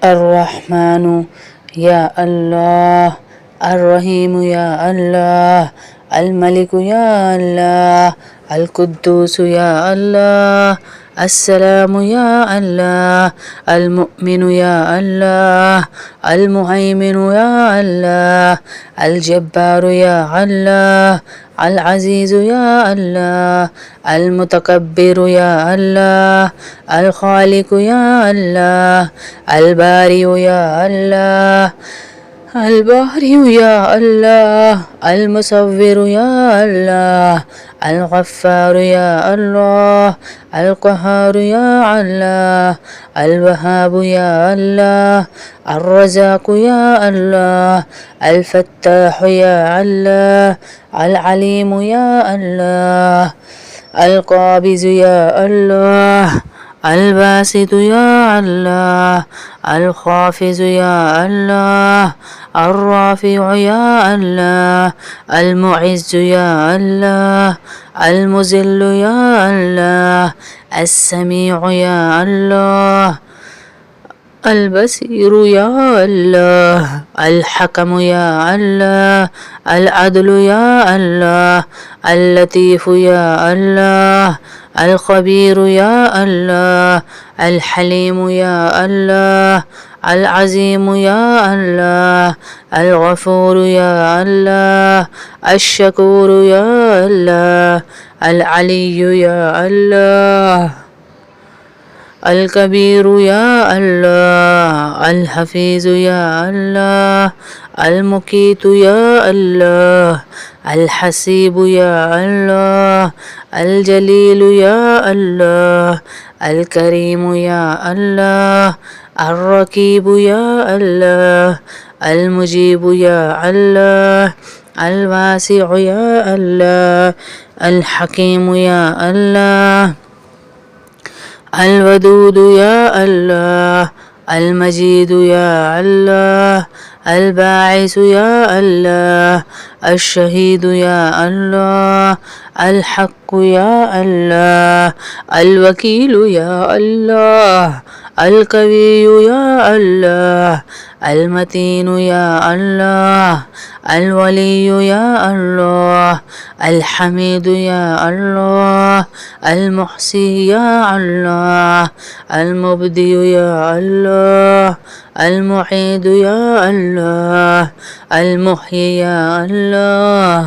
الرحمن يا الله، الرحيم يا الله، الملك يا الله، القدوس يا الله، السلام يا الله، المؤمن يا الله، المهيمن يا الله، الجبار يا الله، العزيز يا الله، المتكبر يا الله، الخالق يا الله، البارئ يا الله، البارئ يا الله، المصور يا الله، الغفار يا الله، القهار يا الله، الوهاب يا الله، الرزاق يا الله، الفتاح يا الله، العليم يا الله، القابض يا الله، الباسط يا الله، الخافض يا الله، الرافع يا الله، المعز يا الله، المذل يا الله، السميع يا الله، البصير يا الله، الحكم يا الله، العدل يا الله، اللطيف يا الله، الخبير يا الله، الحليم يا الله، العظيم يا الله، الغفور يا الله، الشكور يا الله، العلي يا الله، الكبير يا الله، الحفيظ يا الله، المقيت يا الله، الحسيب يا الله، الجليل يا الله، الكريم يا الله، الرقيب يا الله، المجيب يا الله، الواسع يا الله، الحكيم يا الله، الودود يا الله، المجيد يا الله، الباعث يا الله، الشهيد يا الله، الحق يا الله، الوكيل يا الله، القوي يا الله، المتين يا الله، الولي يا الله، الحميد يا الله، المحصي يا الله، المبدي يا الله، المعيد يا الله، المحيي يا الله،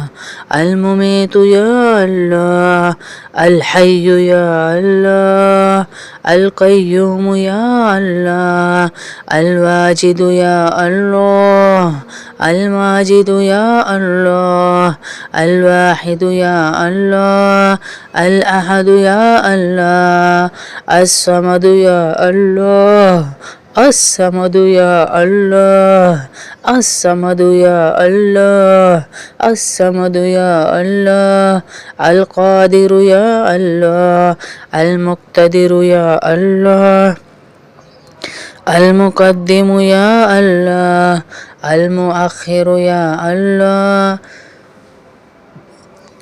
المميت يا الله، الحي يا الله، القيوم يا الله، الواجد يا الله، الماجد يا الله، الواحد يا الله، الأحد يا الله، الصمد يا الله، الصمد يا الله، الصمد يا الله، الصمد يا الله، القادر يا الله، المقتدر يا الله، المقدم يا الله، المؤخر يا الله،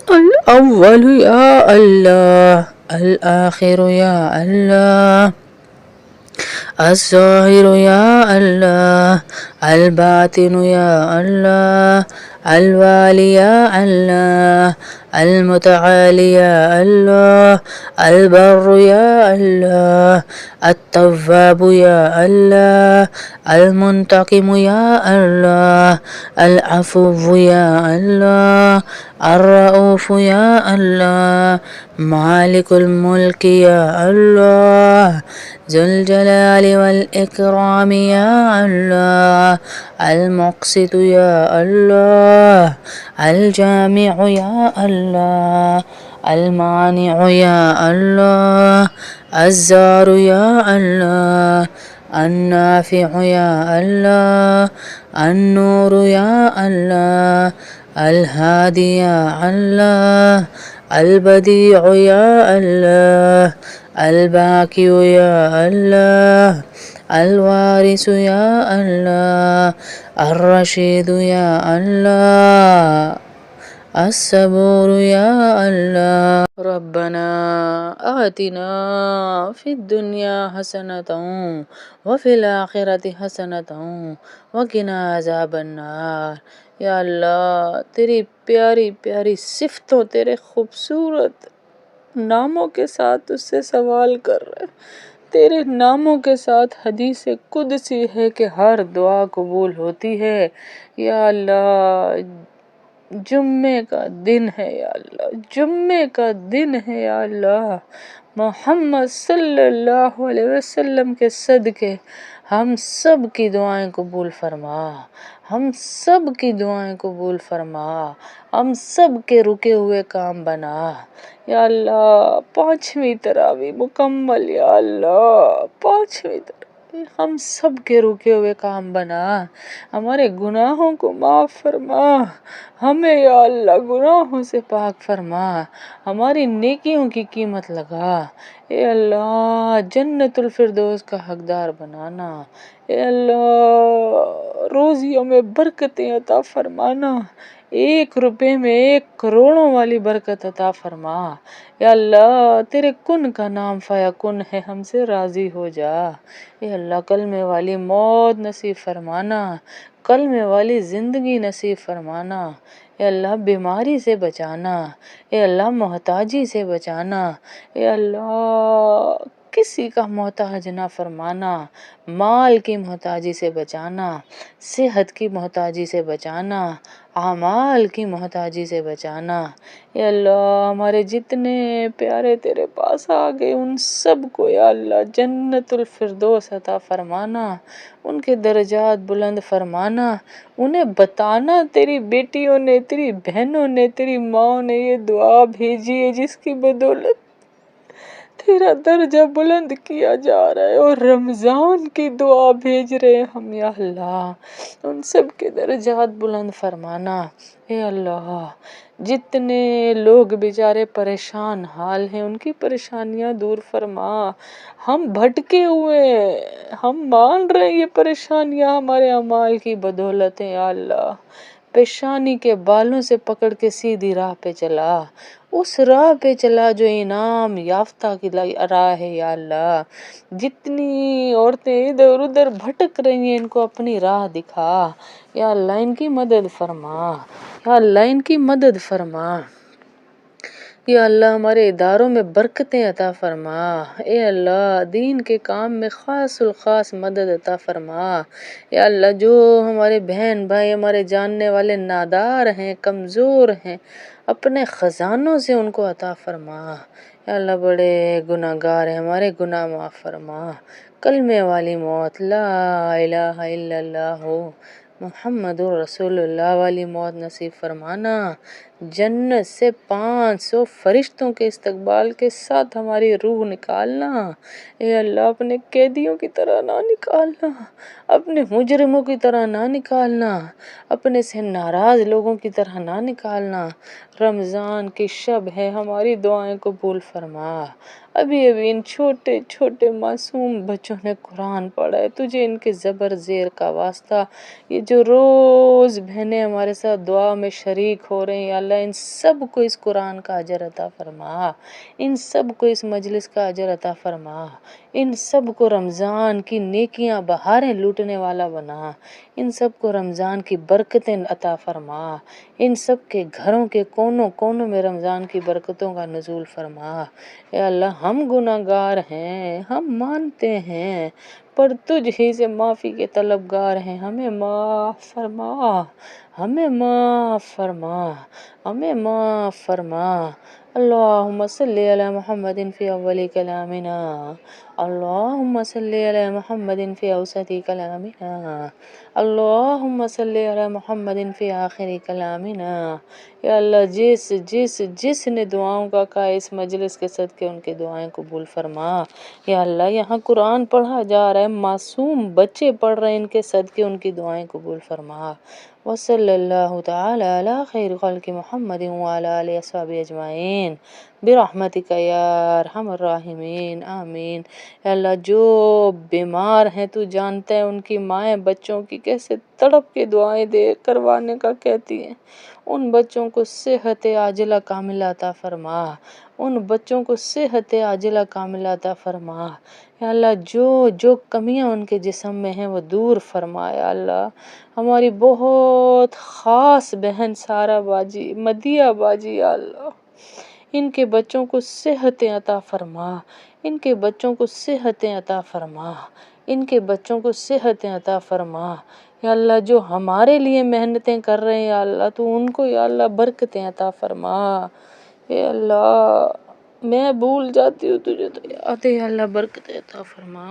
الأول يا الله، الآخر يا الله، الظاهر يا الله، الباطن يا الله، الوالي يا الله، المتعالي يا الله، البر يا الله، التواب يا الله، المنتقم يا الله، العفو يا الله، الرؤوف يا الله، مالك الملك يا الله، ذو الجلال والإكرام يا الله، المقسط يا الله، الجامع يا الله، المانع يا الله، الزار يا الله، النافع يا الله، النور يا الله، الهادي يا الله، البديع يا الله، الباقي يا الله، الوارث يا الله، الرشيد يا الله، الصبور يا الله. ربنا آتنا في الدنيا حسنة وفي الآخرة حسنة وقنا عذاب النار. یا اللہ تیری پیاری پیاری صفتوں، تیرے خوبصورت ناموں کے ساتھ اس سے سوال کر رہے، تیرے ناموں کے ساتھ حدیث قدسی ہے کہ ہر دعا قبول ہوتی ہے. یا اللہ جمعے کا دن ہے، یا اللہ جمعے کا دن ہے، یا اللہ محمد صلی اللہ علیہ وسلم کے صدقے ہم سب کی دعائیں قبول فرما، ہم سب کی دعائیں قبول فرما، ہم سب کے رکے ہوئے کام بنا. یا اللہ 5ویں تراویح مکمل، یا اللہ 5ویں تراویح ہم سب کے رکے ہوئے کام بنا، ہمارے گناہوں کو معاف فرما، ہمیں یا اللہ گناہوں سے پاک فرما، ہماری نیکیوں کی قیمت لگا. اے اللہ جنت الفردوس کا حقدار بنانا، اے اللہ روزیوں میں برکتیں عطا فرمانا، 1 روپے میں 1 کروڑوں والی برکت عطا فرما. یا اللہ تیرے کن کا نام فیکن ہے، ہم سے راضی ہو جا. اے اللہ کلمے والی موت نصیب فرمانا، کلمے والی زندگی نصیب فرمانا. اے اللہ بیماری سے بچانا، اے اللہ محتاجی سے بچانا، اے اللہ کسی کا محتاج نہ فرمانا، مال کی محتاجی سے بچانا، صحت کی محتاجی سے بچانا، اعمال کی محتاجی سے بچانا. اے اللہ ہمارے جتنے پیارے تیرے پاس آ گئے ان سب کو یا اللہ جنت الفردوس عطا فرمانا، ان کے درجات بلند فرمانا. انہیں بتانا تیری بیٹیوں نے، تیری بہنوں نے، تیری ماں نے یہ دعا بھیجی ہے جس کی بدولت تیرا درجہ بلند کیا جا رہا ہے، اور رمضان کی دعا بھیج رہے ہیں ہم. یا اللہ ان سب کے درجات بلند فرمانا. اے اللہ جتنے لوگ بیچارے پریشان حال ہیں ان کی پریشانیاں دور فرما. ہم بھٹکے ہوئے ہیں، ہم مان رہے ہیں یہ پریشانیاں ہمارے اعمال کی بدولت ہیں. یا اللہ پیشانی کے بالوں سے پکڑ کے سیدھی راہ پہ چلا، اس راہ پہ چلا جو انعام یافتہ کی راہ ہے. یا اللہ جتنی عورتیں ادھر ادھر بھٹک رہی ہیں ان کو اپنی راہ دکھا. یا اللہ ان کی مدد فرما، یا اللہ ان کی مدد فرما. یا اللہ ہمارے اداروں میں برکتیں عطا فرما. اے اللہ دین کے کام میں خاص الخاص مدد عطا فرما. یا اللہ جو ہمارے بہن بھائی ہمارے جاننے والے نادار ہیں، کمزور ہیں، اپنے خزانوں سے ان کو عطا فرما. یا اللہ بڑے گناہگار ہیں، ہمارے گناہ معاف فرما. کلمے والی موت، لا الہ الا اللہ محمد الرسول اللہ والی موت نصیب فرمانا. جنت سے 500 فرشتوں کے استقبال کے ساتھ ہماری روح نکالنا. اے اللہ اپنے قیدیوں کی طرح نہ نکالنا، اپنے مجرموں کی طرح نہ نکالنا، اپنے سے ناراض لوگوں کی طرح نہ نکالنا. رمضان کی شب ہے، ہماری دعائیں قبول فرما. ابھی ان چھوٹے چھوٹے معصوم بچوں نے قرآن پڑھا ہے، تجھے ان کے زبر زیر کا واسطہ. یہ جو روز بہنیں ہمارے ساتھ دعا میں شریک ہو رہے ہیں، یا اللہ ان سب کو اس قرآن کا اجر عطا فرما، ان سب کو اس مجلس کا اجر عطا فرما. ان سب کو رمضان کی نیکیاں بہاریں لوٹنے والا بنا، ان سب کو رمضان کی برکتیں عطا فرما. ان سب کے گھروں کے کونوں کونوں میں رمضان کی برکتوں کا نزول فرما. اے اللہ ہم گناہگار ہیں، ہم مانتے ہیں، پر تجھ ہی سے معافی کے طلبگار ہیں. ہمیں معاف فرما، ہمیں معاف فرما، ہمیں معاف فرما. اللہم صلی علی محمد فی اول کلامنا، اللہم صلی علی محمد فی اوسط کلامنا، اللہم صلی علی محمد فی آخر کلامنا. یا اللہ جس جس جس نے دعاؤں کا کہا اس مجلس کے صدقے ان کی دعائیں قبول فرما. یا اللہ یہاں قرآن پڑھا جا رہا ہے، رہا ہے، معصوم بچے پڑھ رہے ہیں، ان کے صدقے ان کی دعائیں قبول فرما۔ وصلی اللہ تعالی علی خیر خلق محمد وعلی آلہ وصحبہ اجمعین برحمتک یا ارحم الراحمین آمین۔ یا اللہ جو بیمار ہیں تو جانتا ہے، ان کی مائیں بچوں کی کیسے تڑپ کے دعائیں دے کروانے کا کہتی ہیں، ان بچوں کو صحت عاجلہ کاملہ عطا فرما، ان بچوں کو صحت عاجلہ کاملہ عطا فرما۔ یا اللہ جو کمیاں ان کے جسم میں ہیں وہ دور فرما۔ یا اللہ ہماری بہت خاص بہن سارہ باجی، مدیہ باجی، یا اللہ ان کے بچوں کو صحت عطا فرما، ان کے بچوں کو صحت عطا فرما، ان کے بچوں کو صحت عطا فرما۔ یا اللہ جو ہمارے لیے محنتیں کر رہے ہیں، یا اللہ تو ان کو یا اللہ برکتیں عطا فرما۔ اے اللہ میں بھول جاتی ہوں تجھے تو یاد ہے، یا اللہ برکتیں عطا فرما۔